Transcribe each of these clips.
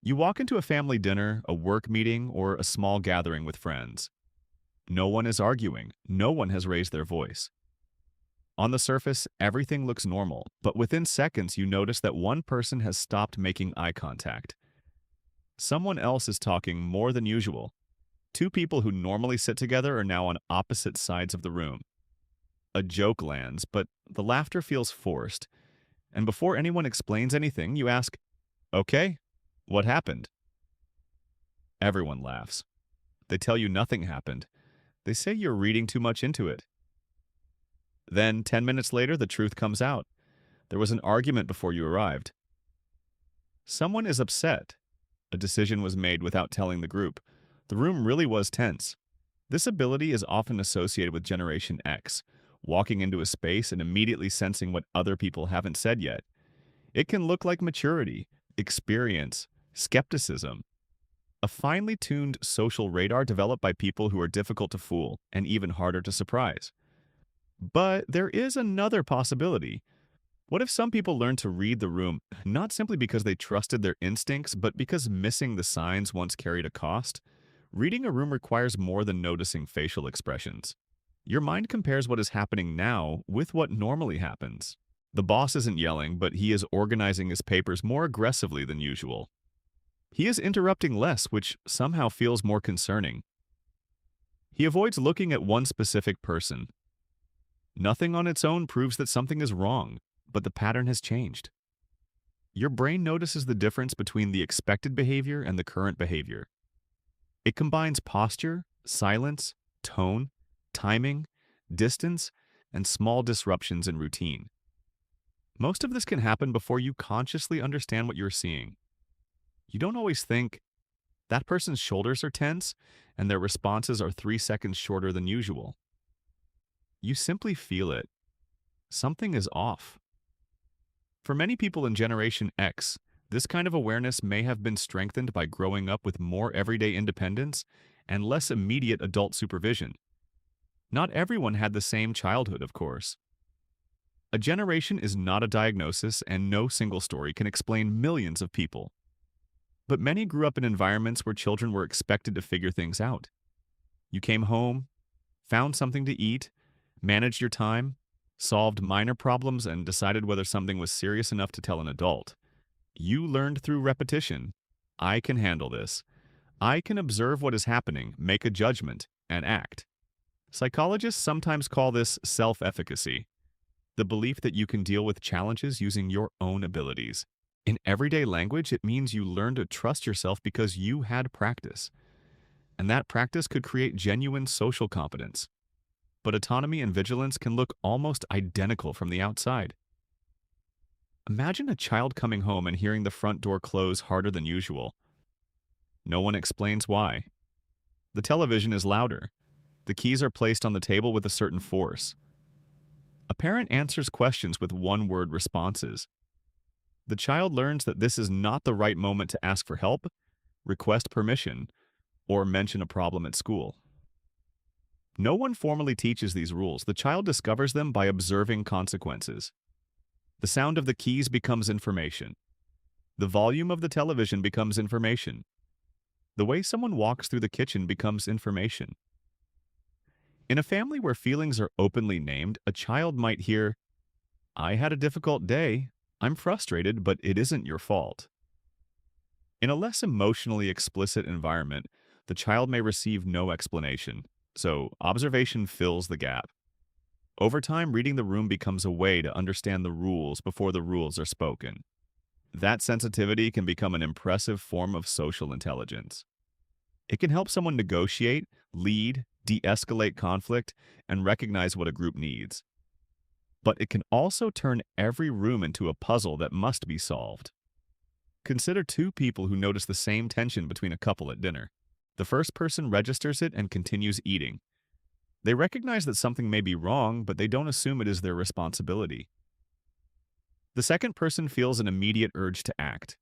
You walk into a family dinner, a work meeting, or a small gathering with friends. No one is arguing. No one has raised their voice. On the surface, everything looks normal, but within seconds you notice that one person has stopped making eye contact. Someone else is talking more than usual. Two people who normally sit together are now on opposite sides of the room. A joke lands, but the laughter feels forced. And before anyone explains anything, you ask, "Okay, what happened?" Everyone laughs. They tell you nothing happened. They say you're reading too much into it. Then, 10 minutes later, the truth comes out. There was an argument before you arrived. Someone is upset. A decision was made without telling the group. The room really was tense. This ability is often associated with Generation X, walking into a space and immediately sensing what other people haven't said yet. It can look like maturity, experience, skepticism, a finely tuned social radar developed by people who are difficult to fool and even harder to surprise. But there is another possibility. What if some people learn to read the room, not simply because they trusted their instincts, but because missing the signs once carried a cost? Reading a room requires more than noticing facial expressions. Your mind compares what is happening now with what normally happens. The boss isn't yelling, but he is organizing his papers more aggressively than usual. He is interrupting less, which somehow feels more concerning. He avoids looking at one specific person. Nothing on its own proves that something is wrong, but the pattern has changed. Your brain notices the difference between the expected behavior and the current behavior. It combines posture, silence, tone, timing, distance, and small disruptions in routine. Most of this can happen before you consciously understand what you're seeing. You don't always think, that person's shoulders are tense and their responses are 3 seconds shorter than usual. You simply feel it. Something is off. For many people in Generation X, this kind of awareness may have been strengthened by growing up with more everyday independence and less immediate adult supervision. Not everyone had the same childhood, of course. A generation is not a diagnosis, and no single story can explain millions of people. But many grew up in environments where children were expected to figure things out. You came home, found something to eat, managed your time, solved minor problems, and decided whether something was serious enough to tell an adult. You learned through repetition. I can handle this. I can observe what is happening, make a judgment, and act. Psychologists sometimes call this self-efficacy, the belief that you can deal with challenges using your own abilities. In everyday language, it means you learn to trust yourself because you had practice. And that practice could create genuine social competence. But autonomy and vigilance can look almost identical from the outside. Imagine a child coming home and hearing the front door close harder than usual. No one explains why. The television is louder. The keys are placed on the table with a certain force. A parent answers questions with one-word responses. The child learns that this is not the right moment to ask for help, request permission, or mention a problem at school. No one formally teaches these rules. The child discovers them by observing consequences. The sound of the keys becomes information. The volume of the television becomes information. The way someone walks through the kitchen becomes information. In a family where feelings are openly named, a child might hear, "I had a difficult day. I'm frustrated, but it isn't your fault." In a less emotionally explicit environment, the child may receive no explanation, so observation fills the gap. Over time, reading the room becomes a way to understand the rules before the rules are spoken. That sensitivity can become an impressive form of social intelligence. It can help someone negotiate, lead, de-escalate conflict, and recognize what a group needs. But it can also turn every room into a puzzle that must be solved. Consider two people who notice the same tension between a couple at dinner. The first person registers it and continues eating. They recognize that something may be wrong, but they don't assume it is their responsibility. The second person feels an immediate urge to act.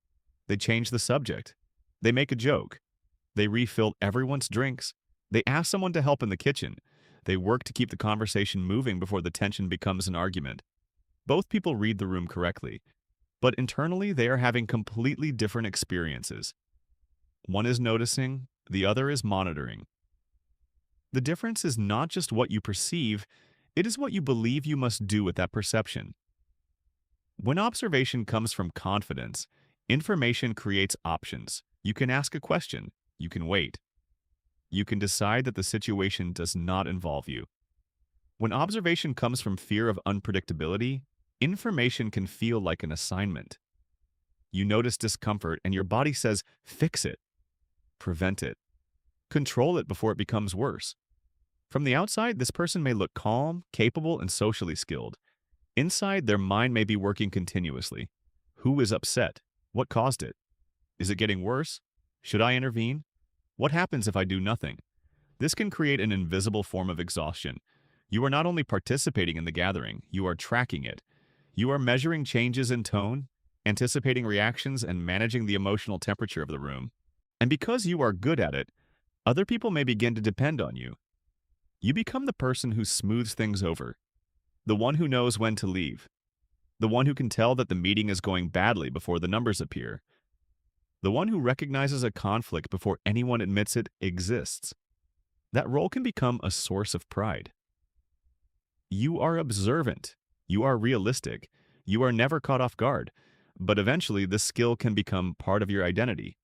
They change the subject. They make a joke. They refill everyone's drinks. They ask someone to help in the kitchen. They work to keep the conversation moving before the tension becomes an argument. Both people read the room correctly, but internally they are having completely different experiences. One is noticing, the other is monitoring. The difference is not just what you perceive, it is what you believe you must do with that perception. When observation comes from confidence, information creates options. You can ask a question. You can wait. You can decide that the situation does not involve you. When observation comes from fear of unpredictability, information can feel like an assignment. You notice discomfort and your body says, fix it, prevent it, control it before it becomes worse. From the outside, this person may look calm, capable, and socially skilled. Inside, their mind may be working continuously. Who is upset? What caused it? Is it getting worse? Should I intervene? What happens if I do nothing? This can create an invisible form of exhaustion. You are not only participating in the gathering, you are tracking it. You are measuring changes in tone, anticipating reactions, and managing the emotional temperature of the room. And because you are good at it, other people may begin to depend on you. You become the person who smooths things over, the one who knows when to leave, the one who can tell that the meeting is going badly before the numbers appear, the one who recognizes a conflict before anyone admits it exists. That role can become a source of pride. You are observant, you are realistic, you are never caught off guard, but eventually this skill can become part of your identity.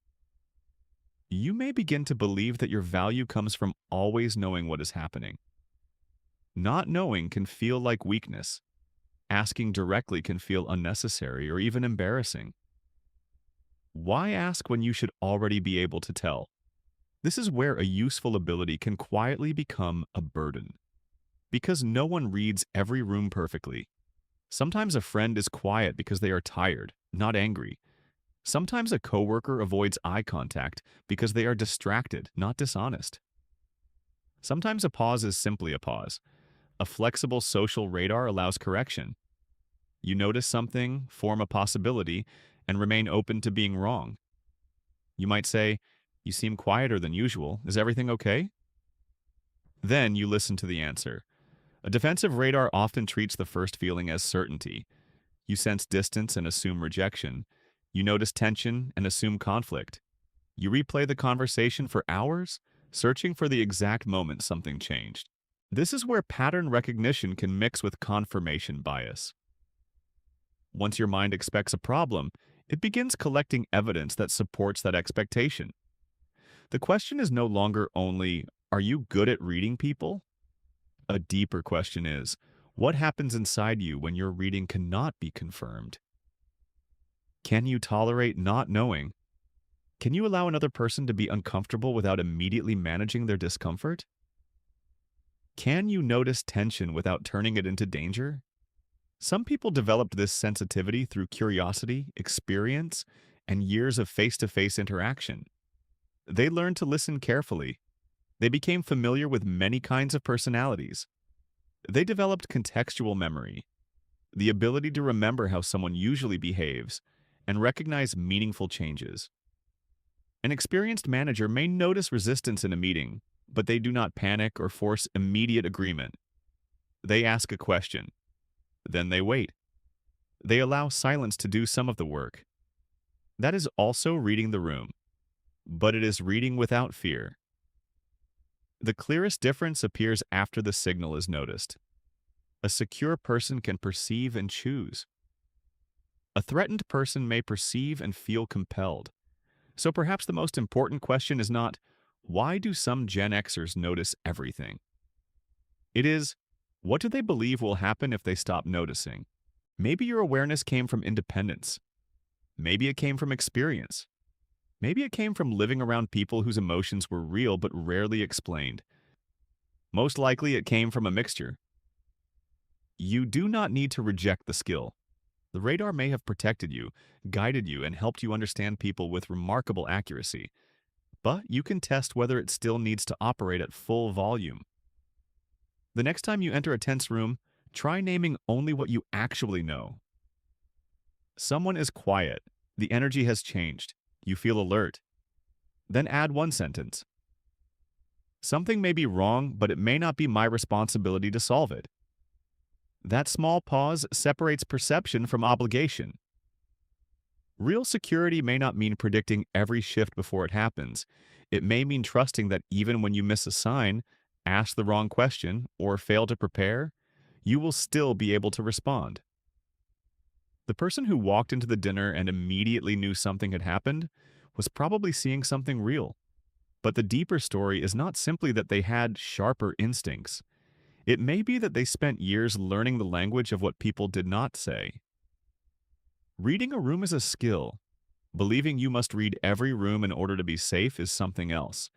You may begin to believe that your value comes from always knowing what is happening. Not knowing can feel like weakness. Asking directly can feel unnecessary or even embarrassing. Why ask when you should already be able to tell? This is where a useful ability can quietly become a burden. Because no one reads every room perfectly. Sometimes a friend is quiet because they are tired, not angry. Sometimes a coworker avoids eye contact because they are distracted, not dishonest. Sometimes a pause is simply a pause. A flexible social radar allows correction. You notice something, form a possibility, and remain open to being wrong. You might say, "You seem quieter than usual. Is everything okay?" Then you listen to the answer. A defensive radar often treats the first feeling as certainty. You sense distance and assume rejection. You notice tension and assume conflict. You replay the conversation for hours, searching for the exact moment something changed. This is where pattern recognition can mix with confirmation bias. Once your mind expects a problem, it begins collecting evidence that supports that expectation. The question is no longer only, are you good at reading people? A deeper question is, what happens inside you when your reading cannot be confirmed? Can you tolerate not knowing? Can you allow another person to be uncomfortable without immediately managing their discomfort? Can you notice tension without turning it into danger? Some people developed this sensitivity through curiosity, experience, and years of face-to-face interaction. They learned to listen carefully. They became familiar with many kinds of personalities. They developed contextual memory, the ability to remember how someone usually behaves and recognize meaningful changes. An experienced manager may notice resistance in a meeting, but they do not panic or force immediate agreement. They ask a question. Then they wait. They allow silence to do some of the work. That is also reading the room, but it is reading without fear. The clearest difference appears after the signal is noticed. A secure person can perceive and choose. A threatened person may perceive and feel compelled. So perhaps the most important question is not, why do some Gen Xers notice everything? It is, what do they believe will happen if they stop noticing? Maybe your awareness came from independence. Maybe it came from experience. Maybe it came from living around people whose emotions were real but rarely explained. Most likely it came from a mixture. You do not need to reject the skill. The radar may have protected you, guided you, and helped you understand people with remarkable accuracy. But you can test whether it still needs to operate at full volume. The next time you enter a tense room, try naming only what you actually know. Someone is quiet. The energy has changed. You feel alert. Then add one sentence. Something may be wrong, but it may not be my responsibility to solve it. That small pause separates perception from obligation. Real security may not mean predicting every shift before it happens. It may mean trusting that even when you miss a sign, ask the wrong question, or fail to prepare, you will still be able to respond. The person who walked into the dinner and immediately knew something had happened was probably seeing something real. But the deeper story is not simply that they had sharper instincts. It may be that they spent years learning the language of what people did not say. Reading a room is a skill. Believing you must read every room in order to be safe is something else.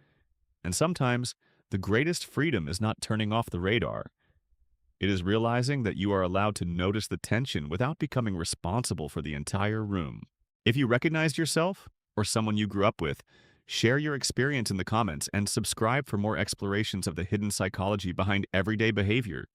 And sometimes, the greatest freedom is not turning off the radar. It is realizing that you are allowed to notice the tension without becoming responsible for the entire room. If you recognized yourself, or someone you grew up with, share your experience in the comments and subscribe for more explorations of the hidden psychology behind everyday behavior.